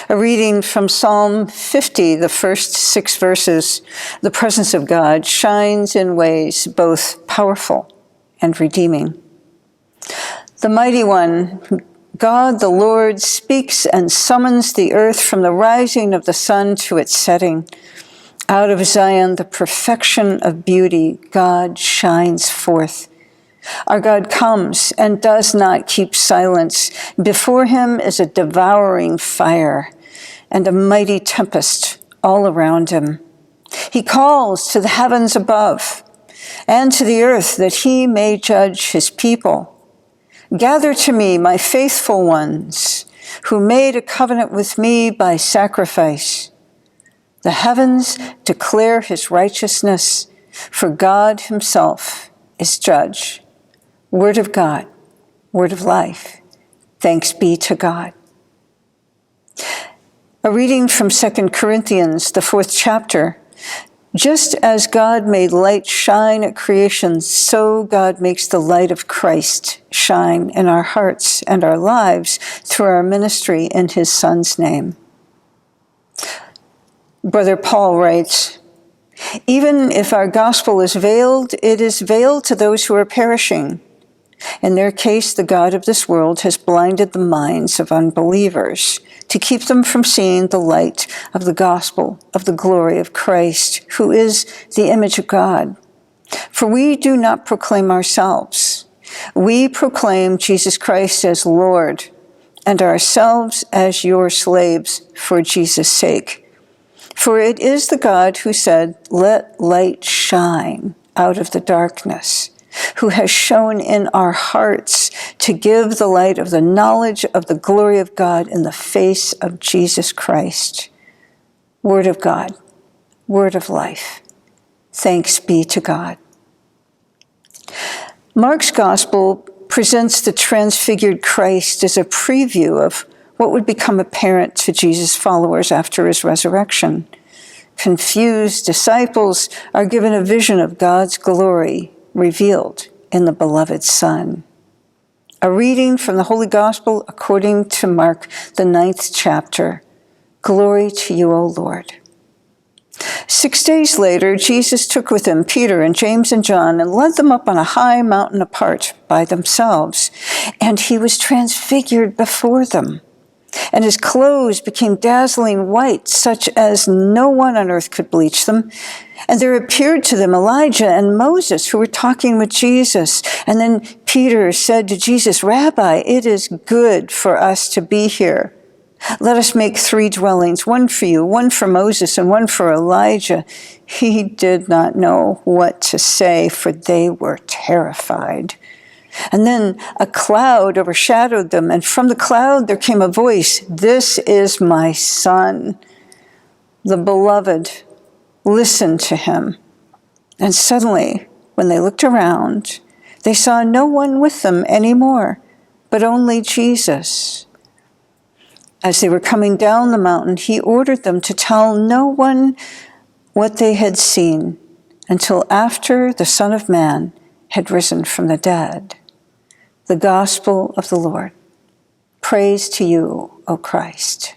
A reading from Psalm 50, the first 6 verses. The presence of God shines in ways both powerful and redeeming. The Mighty One, God the Lord, speaks and summons the earth from the rising of the sun to its setting. Out of Zion, the perfection of beauty, God shines forth. Our God comes and does not keep silence. Before him is a devouring fire and a mighty tempest all around him. He calls to the heavens above and to the earth that he may judge his people. Gather to me, my faithful ones, who made a covenant with me by sacrifice. The heavens declare his righteousness, for God himself is judge. Word of God, word of life. Thanks be to God. A reading from 2 Corinthians, the 4th chapter. Just as God made light shine at creation, so God makes the light of Christ shine in our hearts and our lives through our ministry in his Son's name. Brother Paul writes, even if our gospel is veiled, it is veiled to those who are perishing. In their case, the God of this world has blinded the minds of unbelievers to keep them from seeing the light of the gospel of the glory of Christ, who is the image of God. For we do not proclaim ourselves. We proclaim Jesus Christ as Lord, and ourselves as your slaves for Jesus' sake. For it is the God who said, "Let light shine out of the darkness," who has shone in our hearts to give the light of the knowledge of the glory of God in the face of Jesus Christ. Word of God, word of life. Thanks be to God. Mark's gospel presents the transfigured Christ as a preview of what would become apparent to Jesus' followers after his resurrection. Confused disciples are given a vision of God's glory revealed in the beloved Son. A reading from the Holy Gospel according to Mark, the 9th chapter. Glory to you, O Lord. 6 days later, Jesus took with him Peter and James and John and led them up on a high mountain apart by themselves, and he was transfigured before them. And his clothes became dazzling white, such as no one on earth could bleach them. And there appeared to them Elijah and Moses, who were talking with Jesus. And then Peter said to Jesus, "Rabbi, it is good for us to be here. Let us make 3 dwellings, one for you, one for Moses, and one for Elijah." He did not know what to say, for they were terrified. And then a cloud overshadowed them, and from the cloud there came a voice, "This is my Son, the beloved. Listen to him." And suddenly, when they looked around, they saw no one with them anymore, but only Jesus. As they were coming down the mountain, he ordered them to tell no one what they had seen until after the Son of Man had risen from the dead. The Gospel of the Lord. Praise to you, O Christ.